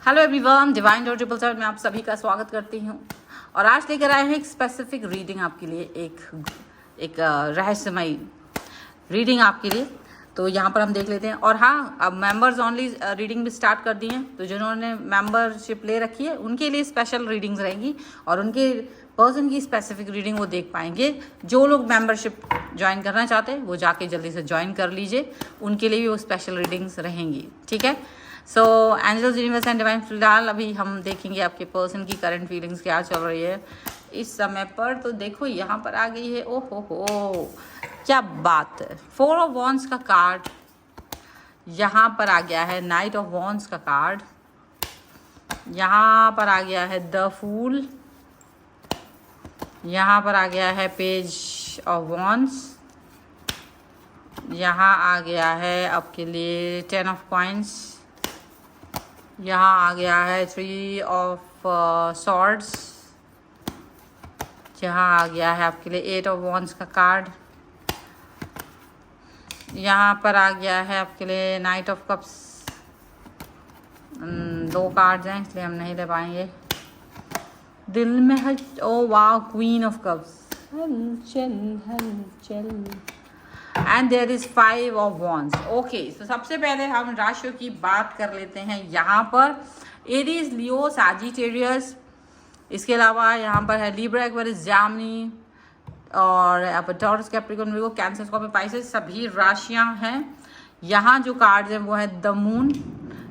Hello everyone, divine dot triple seven में आप सभी का स्वागत करती हूँ। और आज लेकर आए हैं एक स्पेसिफिक रीडिंग आपके लिए, एक रहस्यमयी रीडिंग आपके लिए। तो यहाँ पर हम देख लेते हैं। और हाँ, अब मेंबर्स ओनली रीडिंग भी स्टार्ट कर दी हैं, तो जिन्होंने मेंबरशिप ले रखी है उनके लिए स्पेशल रीडिंग्स रहेंगी और उनके पर्सन की स्पेसिफिक रीडिंग वो देख पाएंगे। जो लोग मेंबरशिप ज्वाइन करना चाहते हैं वो जाके जल्दी से ज्वाइन कर लीजिए, उनके लिए भी वो स्पेशल रीडिंग्स रहेंगी। ठीक है। सो एंजल्स, यूनिवर्स एंड डिवाइन, फिलहाल अभी हम देखेंगे आपके पर्सन की करंट फीलिंग्स क्या चल रही है इस समय पर। तो देखो यहाँ पर आ गई है, ओहो हो क्या बात है, 4 ऑफ वॉन्ड्स का कार्ड यहाँ पर आ गया है, नाइट ऑफ वॉन्ड्स का कार्ड यहाँ पर आ गया है, द फूल यहाँ पर आ गया है, पेज ऑफ वॉन्ड्स यहाँ आ गया है आपके लिए, 10 ऑफ कॉइन्स यहाँ आ गया है, 3 ऑफ सॉर्ड्स यहाँ आ गया है आपके लिए, 8 ऑफ वॉन्ड्स का कार्ड यहाँ पर आ गया है आपके लिए, नाइट ऑफ कप्स। 2 कार्ड्स हैं इसलिए हम नहीं ले पाएंगे। दिल में है, ओ वाह, क्वीन ऑफ कप्स, हलचल हलचल, and there is 5 of wands. Okay, तो सबसे पहले हम राशियों की बात कर लेते हैं। यहाँ पर एरीज, लियो, सैजिटेरियस, इसके अलावा यहाँ पर है लिब्रा, एक्वेरियस, जेमिनी और यहाँ पर Taurus, Capricorn, Virgo, Cancer, Scorpio, Pisces, सभी राशियाँ हैं। यहाँ जो कार्ड्स हैं वो है द मून,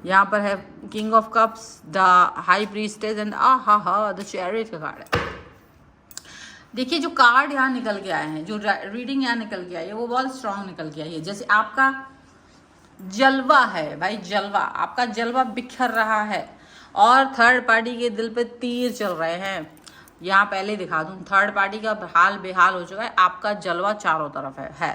यहाँ पर है king of cups, the high priestess and the chariot का कार्ड है। देखिए जो कार्ड यहाँ निकल के आए हैं, जो रीडिंग यहाँ निकल के आई है वो बहुत स्ट्रांग निकल के आई है। जैसे आपका जलवा है भाई, जलवा, आपका जलवा बिखर रहा है और थर्ड पार्टी के दिल पे तीर चल रहे हैं। यहाँ पहले दिखा दूं, थर्ड पार्टी का हाल बेहाल हो चुका है, आपका जलवा चारों तरफ है।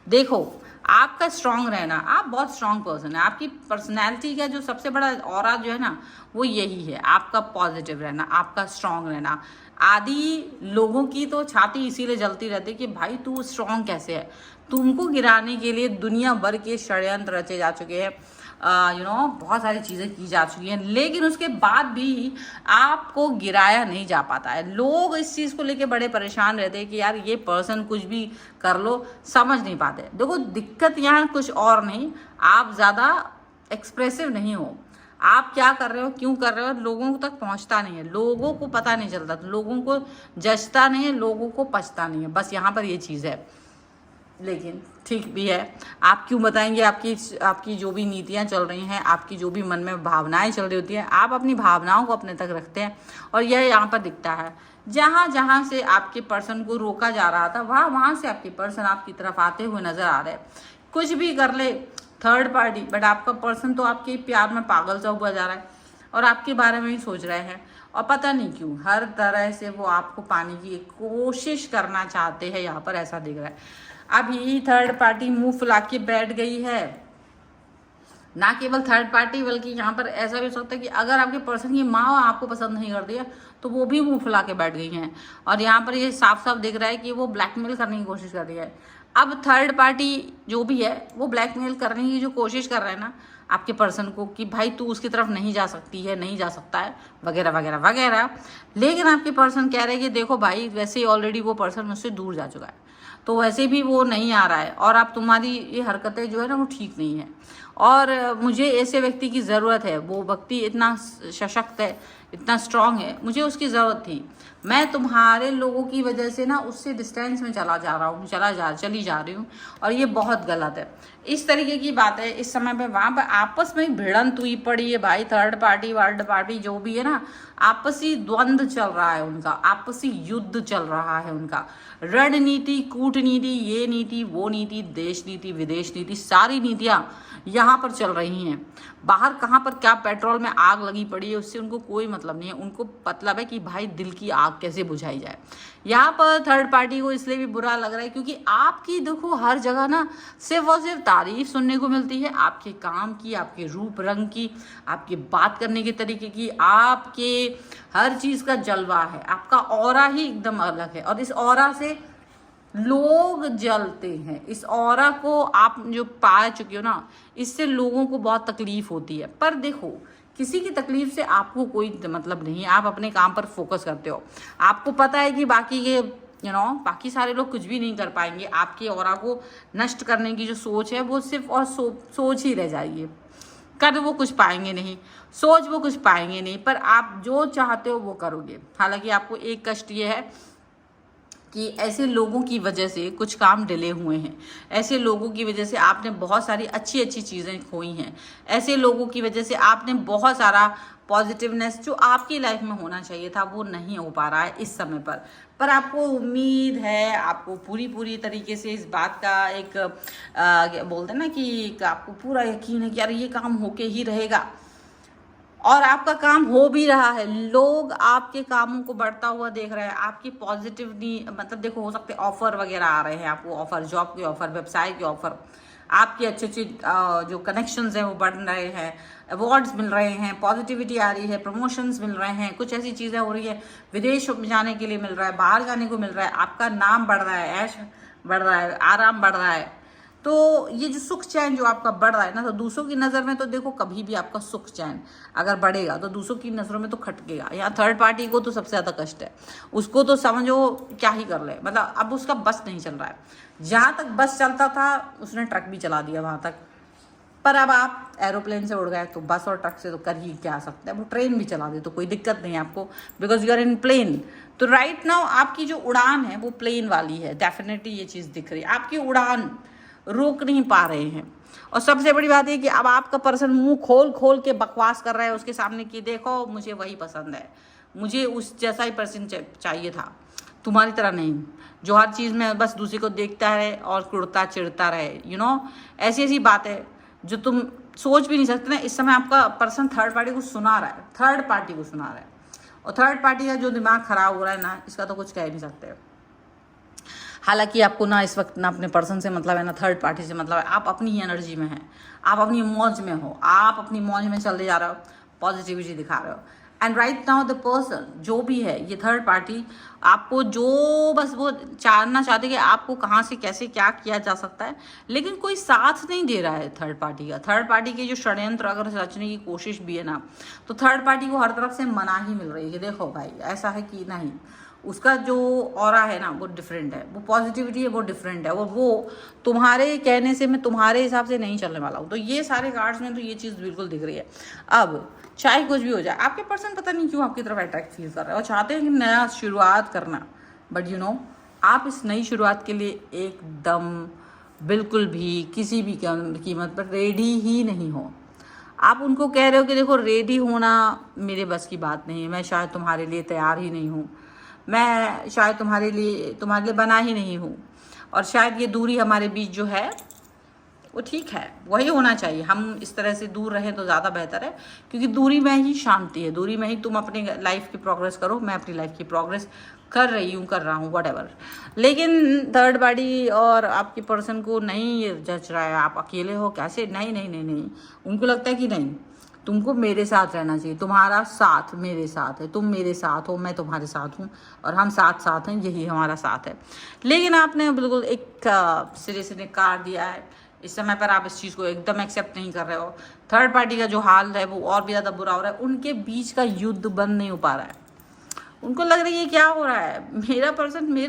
देखो आपका स्ट्रांग रहना, आप बहुत स्ट्रांग पर्सन है, आपकी पर्सनैलिटी का जो सबसे बड़ा ऑरा जो है ना वो यही है, आपका पॉजिटिव रहना, आपका स्ट्रांग रहना। आदि लोगों की तो छाती इसीलिए जलती रहती है कि भाई तू स्ट्रांग कैसे है। तुमको गिराने के लिए दुनिया भर के षड्यंत्र रचे जा चुके हैं, बहुत सारी चीज़ें की जा चुकी हैं, लेकिन उसके बाद भी आपको गिराया नहीं जा पाता है। लोग इस चीज़ को लेके बड़े परेशान रहते हैं कि यार ये पर्सन कुछ भी कर लो, समझ नहीं पाते। देखो दिक्कत यहाँ कुछ और नहीं, आप ज़्यादा एक्सप्रेसिव नहीं हो। आप क्या कर रहे हो, क्यों कर रहे हो, लोगों तक पहुंचता नहीं है, लोगों को पता नहीं चलता, लोगों को जचता नहीं है, लोगों को पचता नहीं है, बस यहाँ पर ये चीज़ है। लेकिन ठीक भी है, आप क्यों बताएंगे, आपकी जो भी नीतियाँ चल रही हैं, आपकी जो भी मन में भावनाएं चल रही होती हैं, आप अपनी भावनाओं को अपने तक रखते हैं और यह यहाँ पर दिखता है। जहाँ जहाँ से आपके पर्सन को रोका जा रहा था वहाँ से आपके पर्सन आपकी तरफ आते हुए नजर आ रहे हैं। कुछ भी कर ले थर्ड पार्टी, बट आपका पर्सन तो आपके प्यार में पागल सा हुआ जा रहा है और आपके बारे में ही सोच रहे हैं। और पता नहीं क्यों हर तरह से वो आपको पाने की कोशिश करना चाहते हैं, यहाँ पर ऐसा दिख रहा है। अब यही थर्ड पार्टी मुंह फुला के बैठ गई है। ना केवल थर्ड पार्टी बल्कि यहाँ पर ऐसा भी हो सकता है कि अगर आपके पर्सन की माँ आपको पसंद नहीं करती है तो वो भी मुंह फुला के बैठ गई हैं। और यहाँ पर ये साफ साफ दिख रहा है कि वो ब्लैकमेल करने की कोशिश कर रही है। अब थर्ड पार्टी जो भी है वो ब्लैकमेल करने की जो कोशिश कर रहा है ना आपके पर्सन को कि भाई तू उसकी तरफ नहीं जा सकती है, नहीं जा सकता है, वगैरह वगैरह वगैरह। लेकिन आपके पर्सन कह रहे हैं कि देखो भाई वैसे ही ऑलरेडी वो पर्सन मुझसे दूर जा चुका है, तो वैसे भी वो नहीं आ रहा है और अब तुम्हारी ये हरकतें जो है ना वो ठीक नहीं है और मुझे ऐसे व्यक्ति की ज़रूरत है। वो व्यक्ति इतना सशक्त है, इतना स्ट्रांग है, मुझे उसकी ज़रूरत थी। मैं तुम्हारे लोगों की वजह से ना उससे डिस्टेंस में चली जा रही हूँ और ये बहुत गलत है। इस तरीके की बात है। इस समय पे वहाँ पर आपस में भिड़ंत हुई पड़ी है भाई, थर्ड पार्टी वर्ल्ड पार्टी जो भी है ना, आपसी द्वंद्व चल रहा है उनका, आपसी युद्ध चल रहा है उनका। रणनीति, कूटनीति, ये नीति, वो नीति, देश नीति, विदेश नीति, सारी नीतियाँ यहाँ पर चल रही हैं। बाहर कहाँ पर क्या पेट्रोल में आग लगी पड़ी है उससे उनको कोई मतलब नहीं है, उनको मतलब है कि भाई दिल की आग कैसे बुझाई जाए। यहाँ पर थर्ड पार्टी को इसलिए भी बुरा लग रहा है क्योंकि आपकी देखो हर जगह ना सिर्फ और सिर्फ तारीफ सुनने को मिलती है, आपके काम की, आपके रूप रंग की, आपके बात करने के तरीके की, आपके हर चीज़ का जलवा है, आपका ऑरा ही एकदम अलग है और इस ऑरा से लोग जलते हैं। इस ऑरा को आप जो पा चुके हो ना, इससे लोगों को बहुत तकलीफ होती है। पर देखो किसी की तकलीफ से आपको कोई मतलब नहीं है, आप अपने काम पर फोकस करते हो। आपको पता है कि बाकी के बाकी सारे लोग कुछ भी नहीं कर पाएंगे, आपके ऑरा को नष्ट करने की जो सोच है वो सिर्फ और सोच ही रह जाएगी। कर वो कुछ पाएंगे नहीं, सोच वो कुछ पाएंगे नहीं, पर आप जो चाहते हो वो करोगे। हालांकि आपको एक कष्ट ये है कि ऐसे लोगों की वजह से कुछ काम डिले हुए हैं, ऐसे लोगों की वजह से आपने बहुत सारी अच्छी अच्छी चीज़ें खोई हैं, ऐसे लोगों की वजह से आपने बहुत सारा पॉजिटिवनेस जो आपकी लाइफ में होना चाहिए था वो नहीं हो पा रहा है इस समय पर आपको उम्मीद है, आपको पूरी तरीके से इस बात का एक बोलते हैं ना कि आपको पूरा यकीन है कि यार ये काम होके ही रहेगा, और आपका काम हो भी रहा है। लोग आपके कामों को बढ़ता हुआ देख रहे हैं, आपकी पॉजिटिवली मतलब देखो, हो सकते ऑफर वगैरह आ रहे हैं आपको, ऑफर जॉब के ऑफर, व्यवसाय के ऑफर, आपके अच्छे अच्छे जो कनेक्शंस हैं वो बढ़ रहे हैं, अवार्ड्स मिल रहे हैं, पॉजिटिविटी आ रही है, प्रमोशंस मिल रहे हैं, कुछ ऐसी चीज़ें हो रही है, विदेश में जाने के लिए मिल रहा है, बाहर जाने को मिल रहा है, आपका नाम बढ़ रहा है, ऐश बढ़ रहा है, आराम बढ़ रहा है। तो ये जो सुख चैन जो आपका बढ़ रहा है ना, तो दूसरों की नज़र में तो देखो कभी भी आपका सुख चैन अगर बढ़ेगा तो दूसरों की नज़रों में तो खटकेगा। यहाँ थर्ड पार्टी को तो सबसे ज़्यादा कष्ट है, उसको तो समझो क्या ही कर ले, मतलब अब उसका बस नहीं चल रहा है। जहाँ तक बस चलता था उसने ट्रक भी चला दिया वहाँ तक, पर अब आप एरोप्लेन से उड़ गए तो बस और ट्रक से तो कर ही क्या सकते हैं, वो ट्रेन भी चला दे तो कोई दिक्कत नहीं है आपको, because you are in plane. तो राइट नाउ आपकी जो उड़ान है वो प्लेन वाली है, डेफिनेटली ये चीज़ दिख रही है, आपकी उड़ान रोक नहीं पा रहे हैं। और सबसे बड़ी बात है कि अब आपका पर्सन मुंह खोल खोल के बकवास कर रहा है उसके सामने कि देखो मुझे वही पसंद है, मुझे उस जैसा ही पर्सन चाहिए था, तुम्हारी तरह नहीं जो हर चीज़ में बस दूसरे को देखता रहे और कुड़ता चिढ़ता रहे। ऐसी ऐसी बातें जो तुम सोच भी नहीं सकते ना। इस समय आपका पर्सन थर्ड पार्टी को सुना रहा है, थर्ड पार्टी को सुना रहा है, और थर्ड पार्टी का जो दिमाग खराब हो रहा है ना, इसका तो कुछ कह नहीं सकते। हालांकि आपको ना इस वक्त ना अपने पर्सन से मतलब है ना थर्ड पार्टी से मतलब है, आप अपनी ही एनर्जी में हैं, आप अपनी मौज में हो, आप अपनी मौज में चलते जा रहे हो, पॉजिटिविटी दिखा रहे हो। And right now the person जो भी है ये थर्ड पार्टी आपको जो बस वो जानना चाहते कि आपको कहाँ से कैसे क्या किया जा सकता है, लेकिन कोई साथ नहीं दे रहा है थर्ड पार्टी का। थर्ड पार्टी के जो षड्यंत्र अगर रचने की कोशिश भी है ना, तो थर्ड पार्टी को हर तरफ से मनाही मिल रही है कि देखो भाई ऐसा है कि नहीं, उसका जो ऑरा है ना वो डिफरेंट है, वो पॉजिटिविटी है वो डिफरेंट है, और वो तुम्हारे कहने से मैं तुम्हारे हिसाब से नहीं चलने वाला हूँ। तो ये सारे कार्ड्स में तो ये चीज़ बिल्कुल दिख रही है। अब चाहे कुछ भी हो जाए, आपके पर्सन पता नहीं क्यों आपकी तरफ अट्रैक्ट फील कर रहे हैं और चाहते हैं कि नया शुरुआत करना, बट आप इस नई शुरुआत के लिए एकदम बिल्कुल भी किसी भी कीमत पर रेडी ही नहीं हो। आप उनको कह रहे हो कि देखो रेडी होना मेरे बस की बात नहीं है, मैं शायद तुम्हारे लिए तैयार ही नहीं हूँ, मैं शायद तुम्हारे लिए बना ही नहीं हूँ, और शायद ये दूरी हमारे बीच जो है वो ठीक है, वही होना चाहिए, हम इस तरह से दूर रहें तो ज़्यादा बेहतर है, क्योंकि दूरी में ही शांति है, दूरी में ही तुम अपनी लाइफ की प्रोग्रेस करो, मैं अपनी लाइफ की प्रोग्रेस कर रहा हूँ व्हाटएवर। लेकिन थर्ड पार्टी और आपके पर्सन को नहीं जच रहा है आप अकेले हो कैसे, नहीं नहीं नहीं नहीं, उनको लगता है कि नहीं तुमको मेरे साथ रहना चाहिए, तुम्हारा साथ मेरे साथ है, तुम मेरे साथ हो मैं तुम्हारे साथ हूँ, और हम साथ साथ हैं, यही हमारा साथ है। लेकिन आपने बिल्कुल एक सिरे से नकार दिया है, इस समय पर आप इस चीज़ को एकदम एक्सेप्ट नहीं कर रहे हो। थर्ड पार्टी का जो हाल है वो और भी ज़्यादा बुरा हो रहा है, उनके बीच का युद्ध बंद नहीं हो पा रहा है। उनको लग रहा है ये क्या हो रहा है, मेरा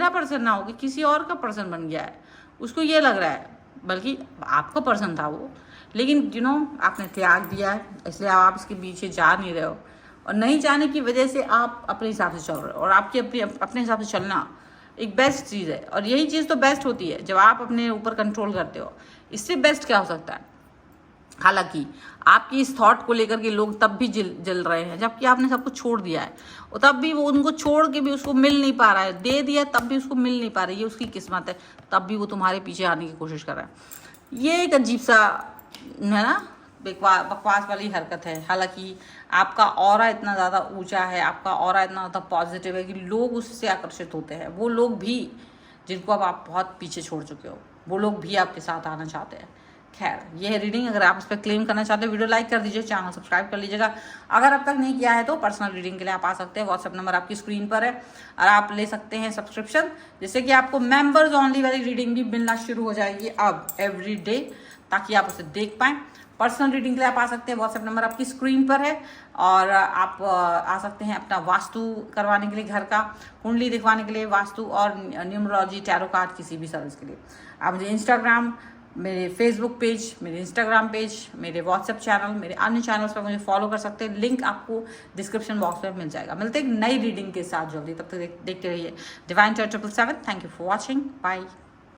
पर्सन ना हो कि किसी और का पर्सन बन गया है, उसको ये लग रहा है, बल्कि आपका पर्सन था वो, लेकिन आपने त्याग दिया है, इसलिए आप इसके पीछे जा नहीं रहे हो, और नहीं जाने की वजह से आप अपने हिसाब से चल रहे हो, और आपकी अपने हिसाब से चलना एक बेस्ट चीज़ है, और यही चीज़ तो बेस्ट होती है जब आप अपने ऊपर कंट्रोल करते हो। इससे बेस्ट क्या हो सकता है। हालांकि आपकी इस थॉट को लेकर के लोग तब भी जल रहे हैं जबकि आपने सब कुछ छोड़ दिया है, और तब भी वो उनको छोड़ के भी उसको मिल नहीं पा रहा है, दे दिया तब भी उसको मिल नहीं पा रहा है, ये उसकी किस्मत है, तब भी वो तुम्हारे पीछे आने की कोशिश कर रहा है। ये एक अजीब सा है ना बकवास वाली हरकत है। हालांकि आपका ऑरा इतना ज़्यादा ऊंचा है, आपका ऑरा इतना ज़्यादा पॉजिटिव है कि लोग उससे आकर्षित होते हैं, वो लोग भी जिनको अब आप बहुत पीछे छोड़ चुके हो, वो लोग भी आपके साथ आना चाहते हैं। खैर ये है रीडिंग, अगर आप इस पर क्लेम करना चाहते हो वीडियो लाइक कर दीजिए, चैनल सब्सक्राइब कर लीजिएगा। अगर अब तक नहीं किया है तो पर्सनल रीडिंग के लिए आप आ सकते हैं, व्हाट्सएप नंबर आपकी स्क्रीन पर है, और आप ले सकते हैं सब्सक्रिप्शन, जिससे कि आपको मेंबर्स ओनली वाली रीडिंग भी मिलना शुरू हो जाएगी अब एवरी डे, ताकि आप उसे देख पाएँ, पर्सनल रीडिंग के लिए आप आ सकते हैं, व्हाट्सएप नंबर आपकी स्क्रीन पर है। और आप आ सकते हैं अपना वास्तु करवाने के लिए, घर का कुंडली दिखवाने के लिए, वास्तु और न्यूमरोलॉजी, टैरो कार्ड, किसी भी सर्विस के लिए आप मुझे इंस्टाग्राम, मेरे फेसबुक पेज, मेरे इंस्टाग्राम पेज, मेरे व्हाट्सएप चैनल, मेरे अन्य चैनल्स पर मुझे फॉलो कर सकते हैं। लिंक आपको डिस्क्रिप्शन बॉक्स में मिल जाएगा। मिलते हैं एक नई रीडिंग के साथ जल्दी, तब तक देखते रहिए divine chart 777। Thank you for watching, bye.